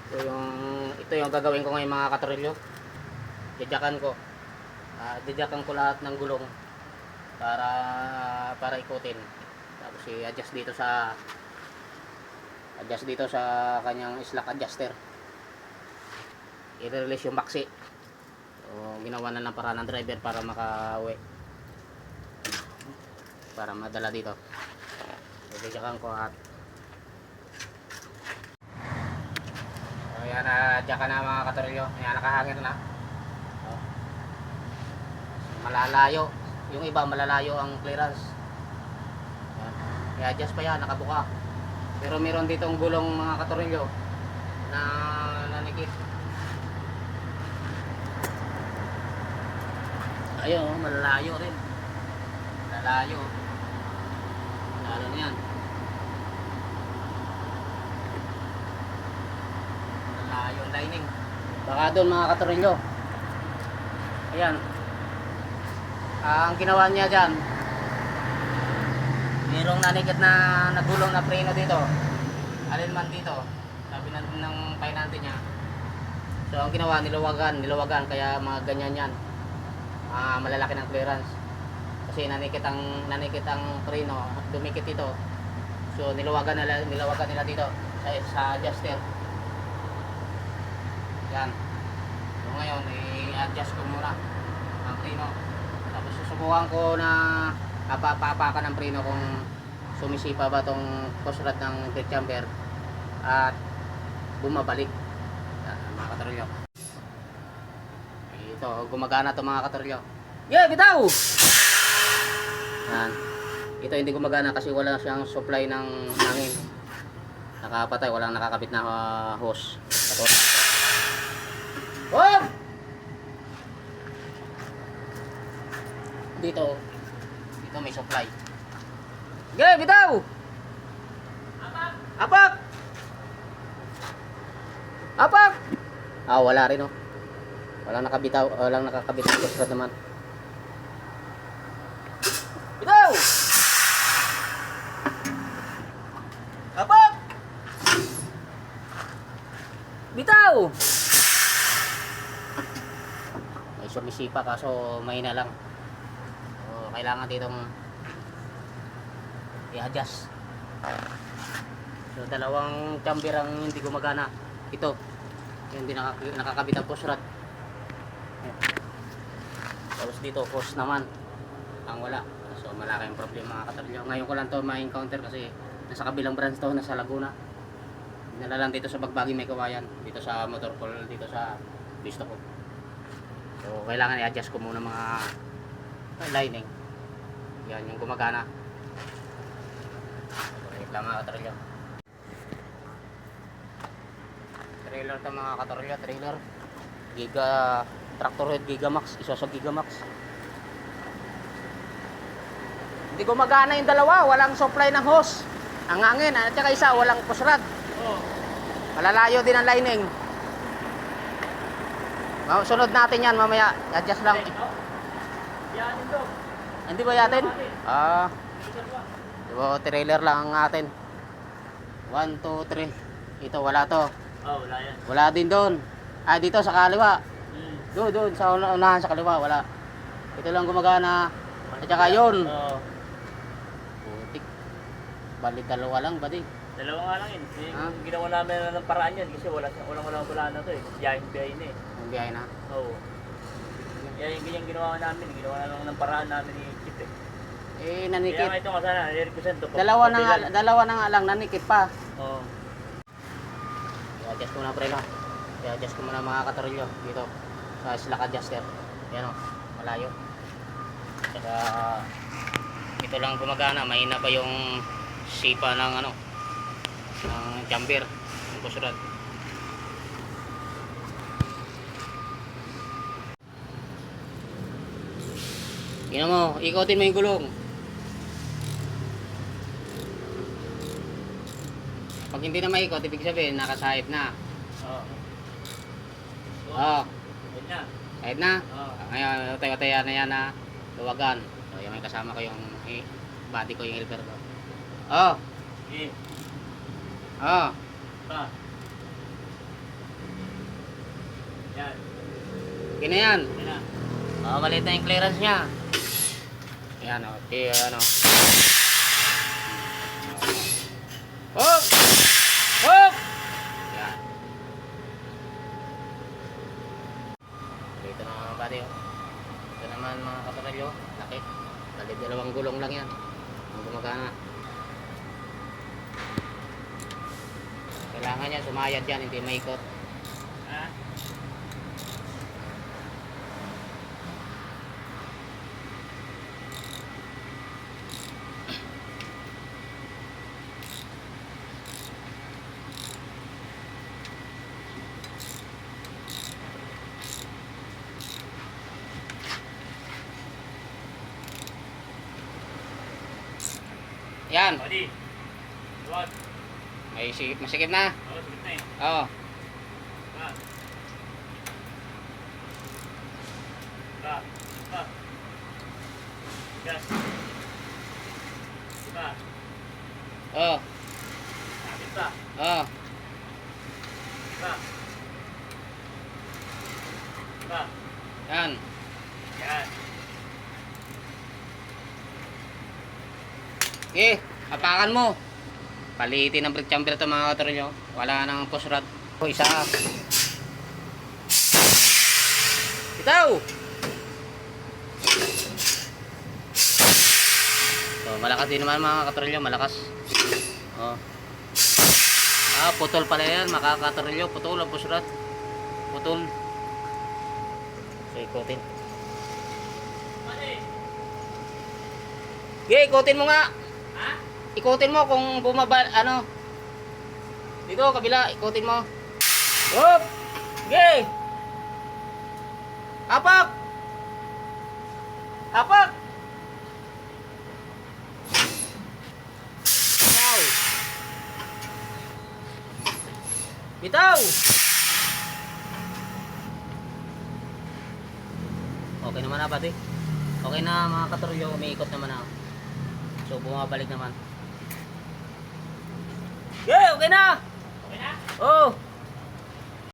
Ito yung gagawin ko ngayon mga katorilyo. Didyakan ko. Didyakan ko lahat ng gulong para ikutin. Tapos i-adjust dito sa kanyang slack adjuster. I-release yung maksi. So, ginawa na lang para ng driver para makauwi. Para madala dito. So, didyakan ko at ayan, dyan na mga katorilyo. Ayan, nakahangin na. Oh. Malalayo. Yung iba malalayo ang clearance. Ayan. I-adjust pa yan, nakabuka. Pero meron ditong gulong mga katorilyo na nanikit. Ayun, malalayo rin. Malalayo. Lalo na yan. Yung lining baka doon mga katorilyo. Ayan, ang ginawa niya dyan, mayroong nanikit na nagulong na preno dito, alinman dito, sabi ng painante niya. So ang ginawa, nilawagan, kaya mga ganyan yan, malalaki ng clearance kasi nanikit ang preno, dumikit ito. So nilawagan nila dito sa adjuster. Yan. So ngayon, i-adjust ko muna ang preno. Tapos susubukan ko na papapakan ng preno kung sumisipa ba tong push rod ng brake chamber at bumabalik. Yan, mga katorilyo. Ito, gumagana to mga katorilyo. Yeah, bitaw! Yan. Ito hindi gumagana kasi wala siyang supply ng hangin. Nakapatay, walang nakakabit na hose. Oh! Dito may supply. Sige, bitaw! Apak! Apak! Wala rin oh. Walang nakakabit ng push naman. Bitaw! Apak! Bitaw! Sumisipa kaso mahina lang. So, kailangan ditong i-adjust. So dalawang chamber ang hindi gumagana. Ito yung hindi nakakabit ang push rod. Tapos dito hose naman ang wala. So malaking problema mga katorilyo. Ngayon ko lang to ma-encounter kasi nasa kabilang branch to, nasa Laguna. Dinala lang dito sa Bagbagi may kawayan, dito sa motor pool, dito sa pisto ko. So kailangan i-adjust ko muna mga lining. Yan yung gumagana. Wait lang mga katorilyo. Trailer to mga katorilyo, trailer Giga Tractor Head Gigamax, isa sa Gigamax. Hindi gumagana yung dalawa, walang supply ng hose. Ang hangin, at saka isa walang push rod. Malalayo din ang lining. Sunod natin yan mamaya. Adjust lang. Hindi ba yatin? Diba, trailer lang ang atin. 1, 2, 3. Ito wala to. Wala yan. Wala din doon. Dito sa kaliwa. Doon sa unahan sa kaliwa wala. Ito lang gumagana. At saka yun. Putik. Balik dalawa lang ba di? Dalawa nga lang yun. Ginawa namin ng paraan yan kasi wala na to eh. Biyahe na eh. Ang biyahe na? Oo. Yan yung ganyan ginawa namin. Ginawa na lang ng paraan namin ni Chip eh. Nanikit. Kaya nga ito nga sana, i-represent to. Dalawa na nga lang, nanikit pa. Oo. I-adjust ko na preno. I-adjust ko muna mga katorilyo dito sa slack adjuster. Yan o, malayo. Saka ito lang gumagana, mahina pa yung sipa ng ng chamber, ng push rod. Tingnan mo, ikotin mo yung gulong. Pag hindi na maikot, ibig sabihin nakasahip na. Sahip na. Ngayon, tayo-tayo na yan na luwagan. So, yung may kasama ko yung body ko, yung helper ko. Yan. Okay na yan. Yan na. Maliit na yung clearance niya. Yan o. Okay, ano. Hop! Hop! Yan. Dito na mga buddy oh. Ito naman mga kaparelyo. Laki. Bali dalawang gulong lang yan. Ang gumagana. Kailangan yan, sumayad yan, hindi maikot. Ha? Yan. Buddy. Luwag. May masikip na. Oo, sagot na eh. Oo. Ba. Ba. Ba. Gas. Ba. Oo. Sabit pa. Oo. Ba. Ba. Yan. Yan. Okay, apakan mo. Palitin ang brake chamber ito mga katorolyo. Wala nang pusrad. O isa. Bitaw! So, malakas din naman mga katorolyo. Malakas. Oh. Putol pala yan. Makakatorolyo. Putol ang pusrad. Putol. So, ikutin. Buddy. Okay, ikutin mo nga. Ha? Ikutin mo kung bumaba, ano. Dito, kabila, ikutin mo. Hop! Okay! Apak! Apak! Bitaw! Bitaw! Okay naman na, pati. Okay na mga katoryo, umiikot naman ako. So, bumabalik naman. Okay, okay na! Okay na? Oh!